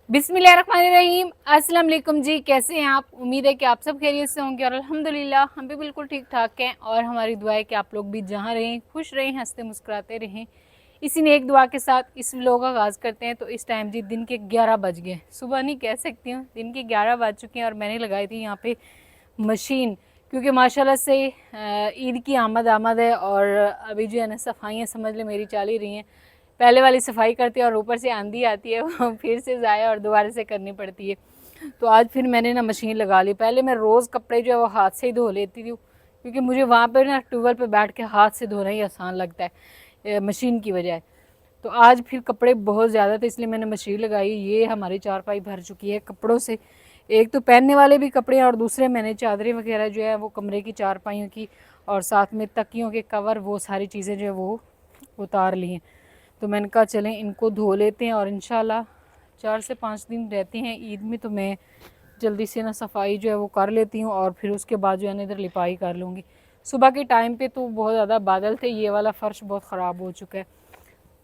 बिस्मिल्लाहिर्रहमानिर्रहीम। अस्सलाम वालेकुम जी, कैसे हैं आप? उम्मीद है कि आप सब खैरियत से होंगे और अल्हम्दुलिल्लाह हम भी बिल्कुल ठीक ठाक हैं। और हमारी दुआ है कि आप लोग भी जहाँ रहें खुश रहें, हंसते मुस्कुराते रहें। इसी ने एक दुआ के साथ इस व्लॉग का आगाज़ करते हैं। तो इस टाइम जी दिन के 11 बज गए, सुबह नहीं कह सकती हूँ, दिन के 11 बज चुके हैं। और मैंने लगाई थी यहाँ पे मशीन, क्योंकि माशाल्लाह से ईद की आमद आमद है। और अभी जो है ना सफाइयाँ समझ ले मेरी चल ही रही हैं। पहले वाली सफाई करती है और ऊपर से आंधी आती है वो फिर से ज़ाया और दोबारा से करनी पड़ती है। तो आज फिर मैंने ना मशीन लगा ली। पहले मैं रोज़ कपड़े जो है वो हाथ से ही धो लेती थी, क्योंकि मुझे वहाँ पर ना ट्यूबवेल पे बैठ के हाथ से धोना ही आसान लगता है मशीन की बजाय। तो आज फिर कपड़े बहुत ज़्यादा थे, इसलिए मैंने मशीन लगाई। ये हमारी चारपाई भर चुकी है कपड़ों से। एक तो पहनने वाले भी कपड़े हैं और दूसरे मैंने चादरें वगैरह जो है वो कमरे की चारपाइयों की और साथ में तकियों के कवर, वो सारी चीज़ें जो है वो उतार ली हैं। तो मैंने कहा चलें इनको धो लेते हैं और इंशाल्लाह 4 से 5 दिन रहते हैं ईद में, तो मैं जल्दी से ना सफाई जो है वो कर लेती हूँ और फिर उसके बाद जो है ना इधर लिपाई कर लूँगी। सुबह के टाइम पे तो बहुत ज़्यादा बादल थे, ये वाला फ़र्श बहुत ख़राब हो चुका है।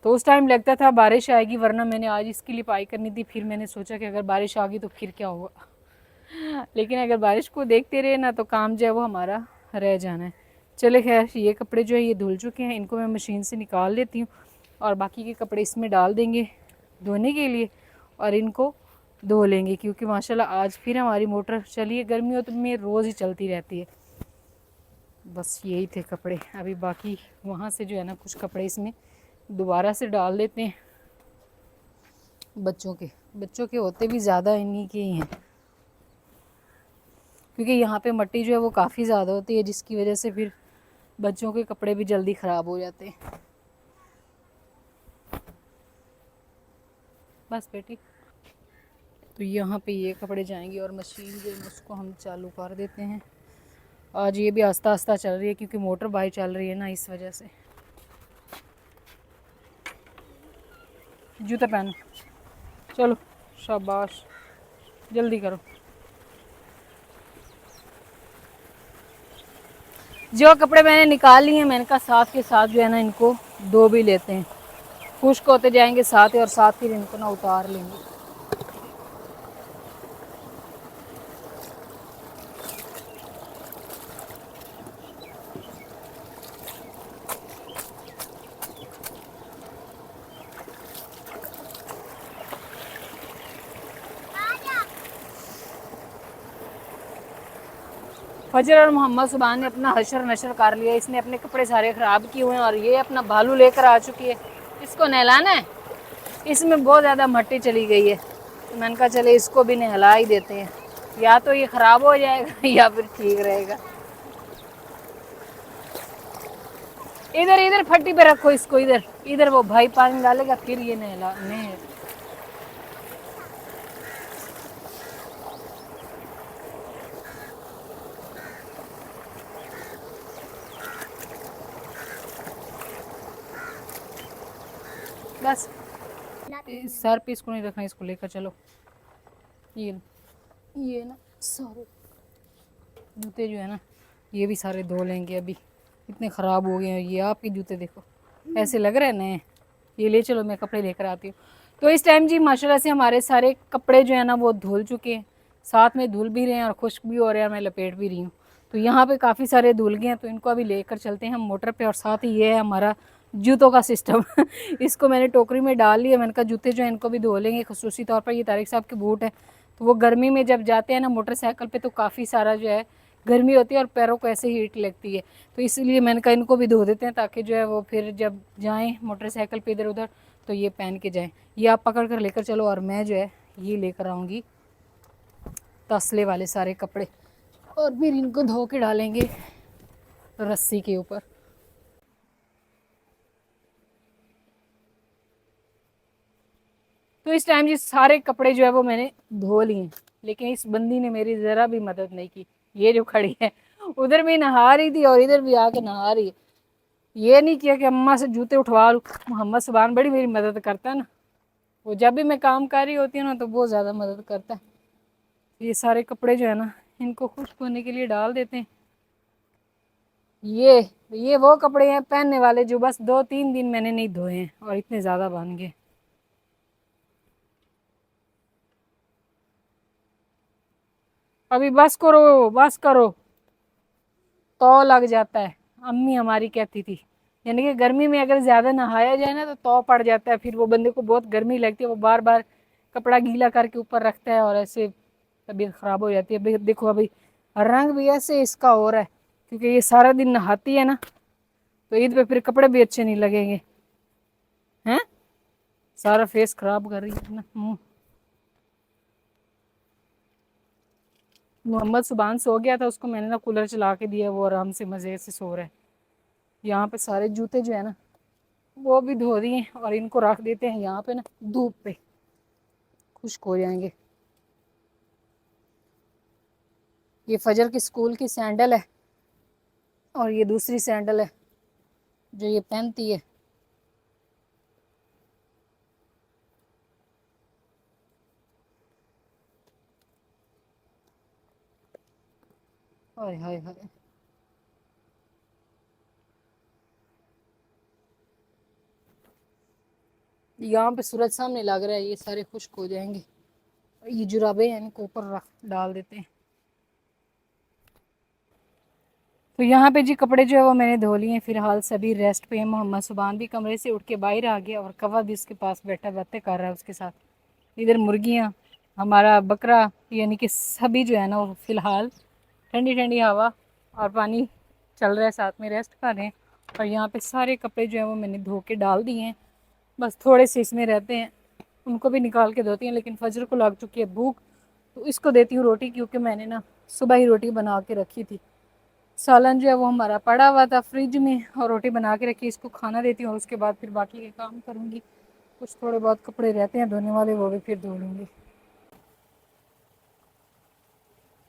तो उस टाइम लगता था बारिश आएगी, वरना मैंने आज इसकी लिपाई करनी थी। फिर मैंने सोचा कि अगर बारिश आ गई तो फिर क्या होगा लेकिन अगर बारिश को देखते रहे ना तो काम जो है वो हमारा रह जाना है। चले खैर, ये कपड़े जो है ये धुल चुके हैं, इनको मैं मशीन से निकाल लेती हूँ और बाकी के कपड़े इसमें डाल देंगे धोने के लिए और इनको धो लेंगे। क्योंकि माशाल्लाह आज फिर हमारी मोटर चली है, गर्मियों में रोज़ ही चलती रहती है। बस यही थे कपड़े। अभी बाकी वहाँ से जो है ना कुछ कपड़े इसमें दोबारा से डाल देते हैं। बच्चों के होते भी ज़्यादा इन्हीं के ही हैं, क्योंकि यहाँ पे मिट्टी जो है वो काफ़ी ज़्यादा होती है, जिसकी वजह से फिर बच्चों के कपड़े भी जल्दी ख़राब हो जाते हैं। बस बेटी, तो यहाँ पे ये कपड़े जाएंगे और मशीन जो है उसको हम चालू कर देते हैं। आज ये भी आस्ता आस्ता चल रही है क्योंकि मोटर बाई चल रही है ना, इस वजह से। जूता पहनो, चलो शाबाश, जल्दी करो। जो कपड़े मैंने निकाल लिए हैं, मैंने कहा साथ के साथ जो है ना इनको धो भी लेते हैं। खुश्क होते जाएंगे साथ ही, और साथ फिर इनको ना उतार लेंगे। फजर और मोहम्मद सुबहान ने अपना हशर नशर कर लिया। इसने अपने कपड़े सारे ख़राब किए हुए हैं और ये अपना भालू लेकर आ चुकी है। इसको नहलाना है, इसमें बहुत ज़्यादा मट्टी चली गई है। तो मैंने कहा चले इसको भी नहला ही देते हैं, या तो ये ख़राब हो जाएगा या फिर ठीक रहेगा। इधर इधर फट्टी पे रखो इसको, इधर इधर वो भाई पानी डालेगा फिर ये नहला नहीं। बस सर पे इसको नहीं रखना, इसको लेकर चलो। ये ना सारे जूते जो है ना ये भी सारे धो लेंगे। अभी इतने ख़राब हो गए हैं। ये आपके जूते देखो, ऐसे लग रहे हैं नए। ये ले चलो, मैं कपड़े लेकर आती हूँ। तो इस टाइम जी माशाल्लाह से हमारे सारे कपड़े जो है ना वो धुल चुके हैं, साथ में धुल भी रहे हैं और खुश्क भी हो रहे हैं, मैं लपेट भी रही हूँ। तो यहाँ पे काफ़ी सारे धुल गए हैं, तो इनको अभी लेकर चलते हैं हम मोटर पे। और साथ ही ये है हमारा जूतों का सिस्टम इसको मैंने टोकरी में डाल लिया। मैंने कहा जूते जो है इनको भी धो लेंगे खसूसी तौर पर। ये तारिक साहब के बूट है, तो वो गर्मी में जब जाते हैं ना मोटरसाइकिल पे तो काफ़ी सारा जो है गर्मी होती है और पैरों को ऐसे हीट लगती है। तो इसलिए मैंने कहा इनको भी धो देते हैं, ताकि जो है वो फिर जब जाएँ मोटरसाइकिल पे इधर उधर तो ये पहन के जाएँ। ये आप पकड़ कर लेकर चलो और मैं जो है ये लेकर आऊँगी तसले वाले सारे कपड़े, और फिर इनको धो के डालेंगे रस्सी के ऊपर। तो इस टाइम जी सारे कपड़े जो है वो मैंने धो लिए, लेकिन इस बंदी ने मेरी ज़रा भी मदद नहीं की। ये जो खड़ी है उधर भी नहा रही थी और इधर भी आके नहा रही है। ये नहीं किया कि अम्मा से जूते उठवा लूँ। मोहम्मद सुबहान बड़ी मेरी मदद करता है ना, वो जब भी मैं काम कर रही होती हूँ ना तो बहुत ज़्यादा मदद करता है। ये सारे कपड़े जो है ना इनको खुश्क होने के लिए डाल देते हैं। ये ये वो कपड़े हैं पहनने वाले जो बस 2-3 दिन मैंने नहीं धोए हैं और इतने ज़्यादा बन गए। अभी बस करो बस करो, तो लग जाता है। अम्मी हमारी कहती थी, यानी कि गर्मी में अगर ज़्यादा नहाया जाए ना तो पड़ जाता है, फिर वो बंदे को बहुत गर्मी लगती है, वो बार बार कपड़ा गीला करके ऊपर रखता है और ऐसे तबीयत ख़राब हो जाती है। अभी देखो अभी रंग भी ऐसे इसका हो रहा है, क्योंकि ये सारा दिन नहाती है ना, तो ईद पे फिर कपड़े भी अच्छे नहीं लगेंगे हैं। सारा फेस खराब कर रही है ना। मोहम्मद सुभान सो गया था, उसको मैंने ना कूलर चला के दिया, वो आराम से मज़े से सो रहा है। यहाँ पे सारे जूते जो है ना वो भी धो दिए और इनको रख देते हैं यहाँ पे ना धूप पे, खुश्क हो जाएंगे। ये फजर की स्कूल की सैंडल है और ये दूसरी सैंडल है जो ये पहनती है। हाय हाय हाय, यहाँ पे सूरज सामने लग रहा है, ये सारे खुश्क हो जाएंगे। ये जुराबे हैं इनको ऊपर रख डाल देते हैं। तो यहाँ पे जी कपड़े जो है वो मैंने धो लिए, फिलहाल सभी रेस्ट पे हैं। मोहम्मद सुभान भी कमरे से उठ के बाहर आ गया और कवा भी उसके पास बैठा बातें कर रहा है उसके साथ। इधर मुर्गियाँ, हमारा बकरा, यानी कि सभी जो है ना वो फिलहाल ठंडी ठंडी हवा और पानी चल रहा है, साथ में रेस्ट कर रहे हैं। और यहाँ पे सारे कपड़े जो है वो मैंने धो के डाल दिए हैं, बस थोड़े से इसमें रहते हैं, उनको भी निकाल के धोती हैं। लेकिन फजर को लग चुकी है भूख, तो इसको देती हूँ रोटी, क्योंकि मैंने ना सुबह ही रोटी बना के रखी थी। सालन जो है वो हमारा पड़ा हुआ था फ्रिज में, और रोटी बना के रखी, इसको खाना देती हूँ और उसके बाद फिर बाकी के काम करूँगी। कुछ थोड़े बहुत कपड़े रहते हैं धोने वाले, वो भी फिर धो लूँगी।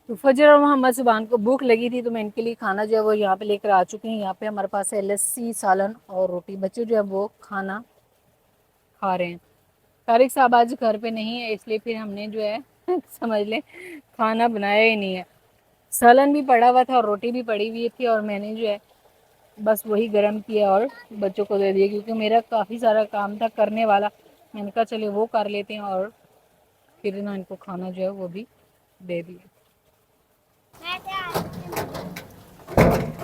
तो फजर और मोहम्मद सुभान को भूख लगी थी, तो मैं इनके लिए खाना जो है वो यहाँ पे लेकर आ चुकी हूँ। यहाँ पे हमारे पास है लस्सी, सालन और रोटी। बच्चे जो है वो खाना खा रहे हैं। तारिक साहब आज घर पे नहीं है, इसलिए फिर हमने जो है समझ लें खाना बनाया ही नहीं है। सालन भी पड़ा हुआ था और रोटी भी पड़ी हुई थी, और मैंने जो है बस वही गर्म किया और बच्चों को दे दिया, क्योंकि मेरा काफ़ी सारा काम था करने वाला। मैंने कहा चले वो कर लेते हैं और फिर ना इनको खाना जो है वो भी दे दिया।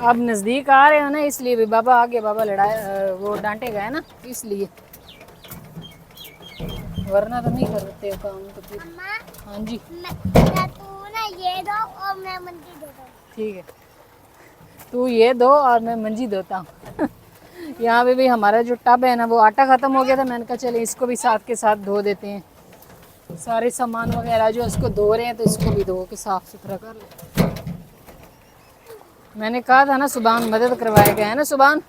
अब नज़दीक आ रहे हो ना, इसलिए भी बाबा आगे, बाबा लड़ाई वो डांटेगा है ना, इसलिए, वरना तो नहीं करते काम तो फिर। हाँ जी, तू ना ये दो और मैं मंजी दे दो। ठीक है, तू ये दो और मैं मंजी देता हूँ। यहाँ पे भी हमारा जो टब है ना वो आटा ख़त्म हो गया था, मैंने कहा चले इसको भी साथ के साथ धो देते हैं। सारे सामान वगैरह जो इसको धो रहे हैं, तो इसको भी धो के साफ़ सुथरा कर ले। मैंने कहा था ना सुभान मदद करवाएगा, है ना सुभान?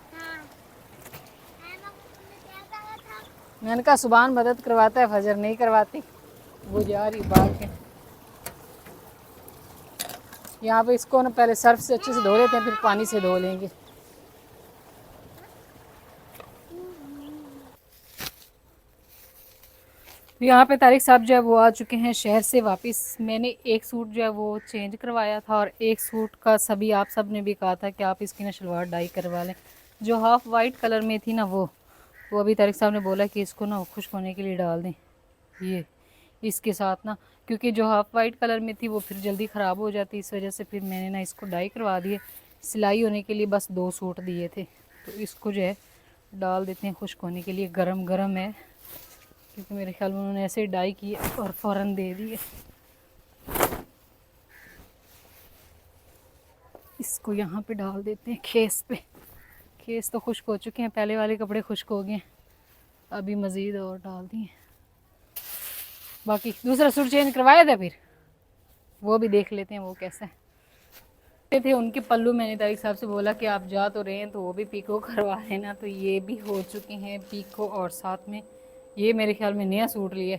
मैंने कहा सुभान मदद करवाता है, फजर नहीं करवाती, वो जा रही भाग के। यहाँ पे इसको ना पहले सर्फ से अच्छे से धो लेते हैं, फिर पानी से धो लेंगे। यहाँ पे तारिक साहब जो है वो आ चुके हैं शहर से वापस। मैंने एक सूट जो है वो चेंज करवाया था, और एक सूट का सभी आप सब ने भी कहा था कि आप इसकी ना शलवार डाई करवा लें, जो हाफ वाइट कलर में थी ना वो अभी तारिक साहब ने बोला कि इसको ना खुश्क होने के लिए डाल दें ये इसके साथ ना, क्योंकि जो हाफ वाइट कलर में थी वो फिर जल्दी ख़राब हो जाती, इस वजह से फिर मैंने ना इसको डाई करवा दिए। सिलाई होने के लिए बस 2 सूट दिए थे, तो इसको जो है डाल देते हैं खुश्क होने के लिए। गरम गरम है, क्योंकि मेरे ख्याल में उन्होंने ऐसे ही डाई की और फ़ौरन दे दिए। इसको यहाँ पे डाल देते हैं खेस पे। खेस तो खुश्क हो चुके हैं, पहले वाले कपड़े खुश्क हो गए हैं, अभी मज़ीद और डाल दिए। बाकी दूसरा सूट चेंज करवाया था, फिर वो भी देख लेते हैं वो कैसा है। थे उनके पल्लू, मैंने तारिक साहब से बोला कि आप जा तो रहे हैं तो वो भी पीको करवा लेना, तो ये भी हो चुके हैं पीको। और साथ में ये मेरे ख्याल में नया सूट लिया,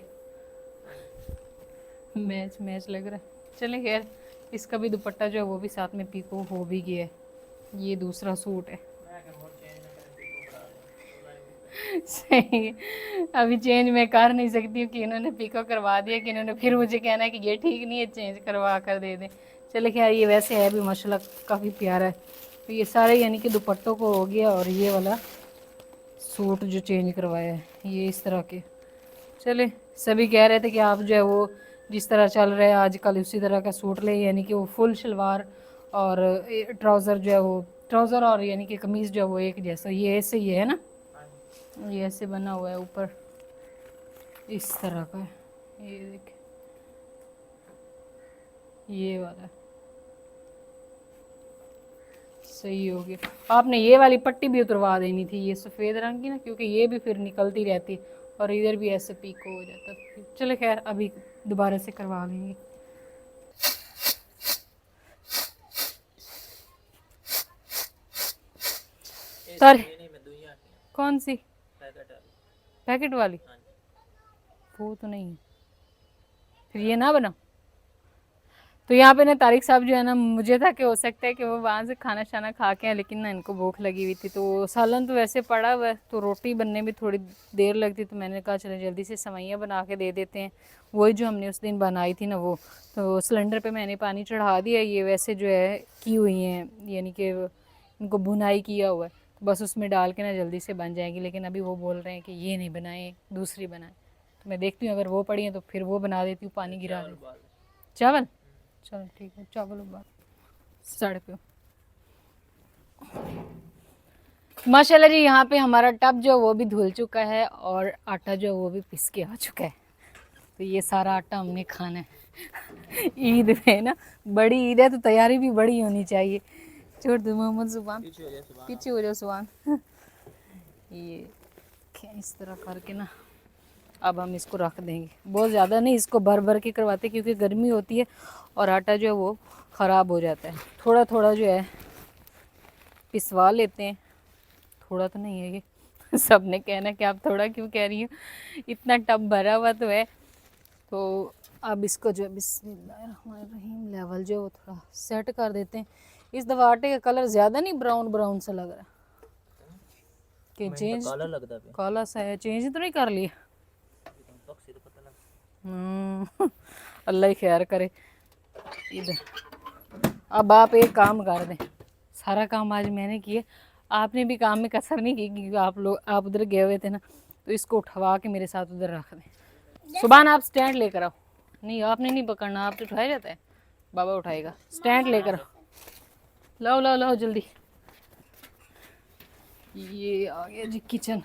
मैच मैच लग रहा है। चलें खैर, इसका भी दुपट्टा जो है वो भी साथ में पीको हो भी गया है। ये दूसरा सूट है। सही है, अभी चेंज मैं कर नहीं सकती हूँ कि इन्होंने पिको करवा दिया कि इन्होंने फिर मुझे कहना है कि ये ठीक नहीं है, चेंज करवा कर दे दें। चले खैर, ये वैसे है भी माशाल्लाह काफ़ी प्यारा है। तो ये सारे यानी कि दुपट्टों को हो गया, और ये वाला सूट जो चेंज करवाया है ये इस तरह के। चले, सभी कह रहे थे कि आप जो है वो जिस तरह चल रहा है आजकल उसी तरह का सूट ले, यानी कि वो फुल शलवार और ट्राउज़र जो है वो ट्राउज़र और यानी कि कमीज़ जो है वो एक जैसा, ये ऐसे ही है ना, ये ऐसे बना हुआ है ऊपर इस तरह का है। ये देखिए ये वाला सही हो गया। आपने ये वाली पट्टी भी उतरवा देनी थी, ये सफ़ेद रंग की ना, क्योंकि ये भी फिर निकलती रहती और इधर भी ऐसे पीको हो जाता। चलो खैर अभी दोबारा से करवा लेंगे। सर कौन सी पैकेट वाली? वो तो नहीं है, फिर ये ना बना। तो यहाँ पे ना तारिक साहब जो है ना, मुझे था कि हो सकता है कि वो वहाँ से खाना शाना खा के हैं, लेकिन ना इनको भूख लगी हुई थी। तो सालन तो वैसे पड़ा हुआ है, तो रोटी बनने में थोड़ी देर लगती, तो मैंने कहा चलो जल्दी से सेवइयाँ बना के दे देते हैं, वही जो हमने उस दिन बनाई थी ना वो। तो सिलेंडर पे मैंने पानी चढ़ा दिया, ये वैसे जो है की हुई हैं, यानी कि इनको भुनाई किया हुआ है, तो बस उसमें डाल के ना जल्दी से बन जाएगी। लेकिन अभी वो बोल रहे हैं कि ये नहीं बनाए, दूसरी बनाए। तो मैं देखती हूँ अगर वो पड़ी हैं तो फिर वो बना देती हूँ, पानी गिरा दे। चावल, चलो ठीक है, चावल उबाल साढ़े पे। माशाल्लाह जी, यहाँ पे हमारा टब जो वो भी धुल चुका है और आटा जो वो भी पिस के आ चुका है। तो ये सारा आटा हमने खाना है। ईद में ना, बड़ी ईद है तो तैयारी भी बड़ी होनी चाहिए। छोड़ दो मोहम्मद जुबान, पीछे हो जाओ सुबान। ये इस तरह करके ना अब हम इसको रख देंगे। बहुत ज़्यादा नहीं इसको भर भर के करवाते, क्योंकि गर्मी होती है और आटा जो है वो ख़राब हो जाता है। थोड़ा थोड़ा जो है पिसवा लेते हैं, थोड़ा तो नहीं है ये। सब ने कहना कि आप थोड़ा क्यों कह रही हो, इतना टब भरा हुआ तो है। तो अब इसको जो बिस्मिल्लाहिर्रहमानिर्रहीम लेवल जो है वो थोड़ा सेट कर देते हैं। इस दफ़ा आटे का कलर ज़्यादा नहीं ब्राउन ब्राउन सा लग रहा है कि चेंज काला सा है, चेंज तो नहीं कर लिया? अल्लाह ही खैर करे। इधर अब आप एक काम कर दें, सारा काम आज मैंने किया, आपने भी काम में कसर नहीं की, क्योंकि आप उधर गए हुए थे ना। तो इसको उठवा के मेरे साथ उधर रख दें। सुबह आप स्टैंड लेकर आओ। नहीं आपने नहीं पकड़ना, आप तो उठाया जाता है, बाबा उठाएगा। स्टैंड लेकर लाओ लाओ लाओ जल्दी। ये आ गया जी किचन।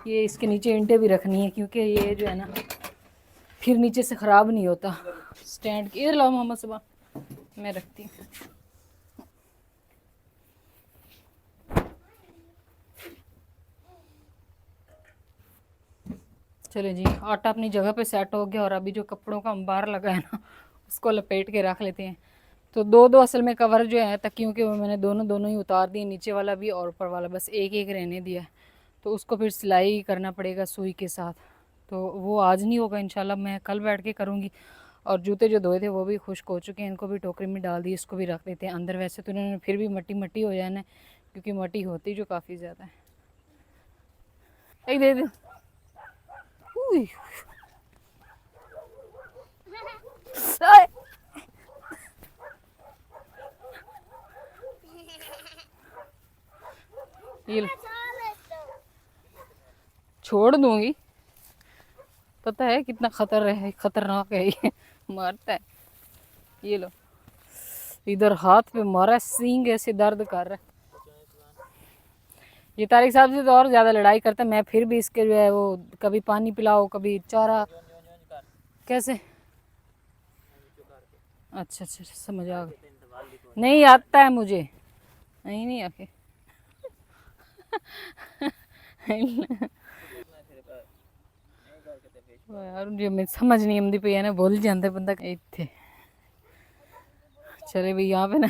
ये इसके नीचे ईंटें भी रखनी है, क्योंकि ये जो है ना फिर नीचे से ख़राब नहीं होता। स्टैंड इधर लाओ मोहम्मद सुबह, मैं रखती हूँ। चले जी, आटा अपनी जगह पे सेट हो गया और अभी जो कपड़ों का अंबार लगा है ना, उसको लपेट के रख लेते हैं। तो दो दो असल में कवर जो है तकियों के, वो मैंने दोनों दोनों ही उतार दिए, नीचे वाला भी और ऊपर वाला, बस एक एक रहने दिया है। तो उसको फिर सिलाई करना पड़ेगा सुई के साथ। तो वो आज नहीं होगा इंशाल्लाह, मैं कल बैठ के करूँगी। और जूते जो धोए थे वो भी खुश्क हो चुके हैं, इनको भी टोकरी में डाल दिए, इसको भी रख देते हैं अंदर। वैसे तो इन्होंने फिर भी मट्टी मट्टी हो जाना है, क्योंकि मट्टी होती जो काफ़ी ज़्यादा है। एक दे दे। ये छोड़ दूंगी, पता है कितना खतरनाक है ये, मारता है। ये लो, इधर हाथ पे मारा, सींग ऐसे दर्द कर रहा है। ये तारिक साहब से तो और ज़्यादा लड़ाई करता है, मैं फिर भी इसके जो है वो कभी पानी पिलाओ कभी चारा। कैसे? अच्छा अच्छा समझ आ गया, नहीं आता है मुझे, नहीं नहीं आके। यार जो मैं समझ नहीं आती पई है ना, भूल जाता बंदा इतने। चले भाई यहाँ पे ना,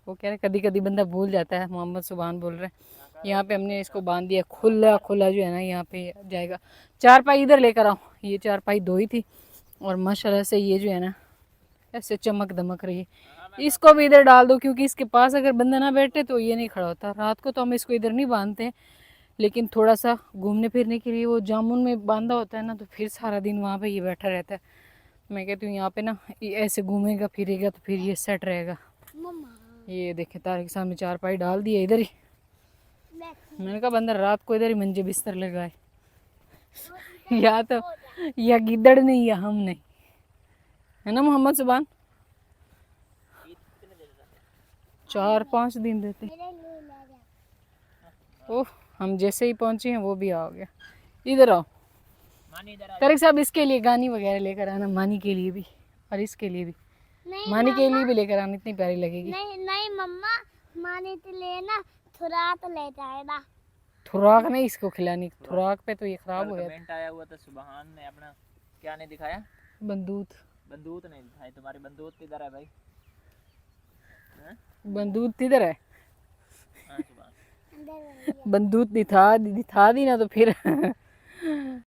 वो कह रहे कभी कभी बंदा भूल जाता है। मोहम्मद सुभान बोल रहे हैं। यहाँ पे हमने इसको बांध दिया, खुला खुला जो है ना यहाँ पे जाएगा। चारपाई इधर लेकर आओ, ये चारपाई दो ही थी और माशाल्लाह से ये जो है ना ऐसे चमक दमक रही है। इसको भी इधर डाल दो, क्योंकि इसके पास अगर बंदा ना बैठे तो ये नहीं खड़ा होता। रात को तो हम इसको इधर नहीं बांधते, लेकिन थोड़ा सा घूमने फिरने के लिए वो जामुन में बांधा होता है ना, तो फिर सारा दिन वहाँ पे ये बैठा रहता है। मैं कहती हूँ यहाँ पे ना ऐसे घूमेगा फिरेगा तो फिर ये सेट रहेगा। ये देखे तारिक सामने चारपाई डाल दिया इधर ही। मैंने कहा बंदा रात को इधर ही मंजे बिस्तर लगाए, या तो या गिद्दड़ नहीं या हम नहीं। है ना मोहम्मद सुबान? ईद कितने दिन रहते? 4-5 दिन देते। ओह, हम जैसे ही पहुंचे हैं वो भी आ गया। इधर आओ मानी इधर आ तारिक साहब, इसके लिए गानी वगैरह लेकर आना, मानी के लिए भी और इसके लिए भी। मानी के लिए भी लेकर आना, इतनी प्यारी लगेगी। नहीं नहीं मम्मा, मानी तो लेना, थुराक ले जाएगा। खुराक नहीं इसको खिलानी, खुराक पे तो ये खराब हो कल गया। कमेंट आया हुआ था, सुबहान ने अपना क्या नहीं दिखाया, बंदूक, बंदूक नहीं दिखाई। तुम्हारी बंदूक किधर है भाई? हैं? बंदूक किधर है? हाँ सुबहान। अंदर वाली है। बंदूक दिखा दी ना तो फिर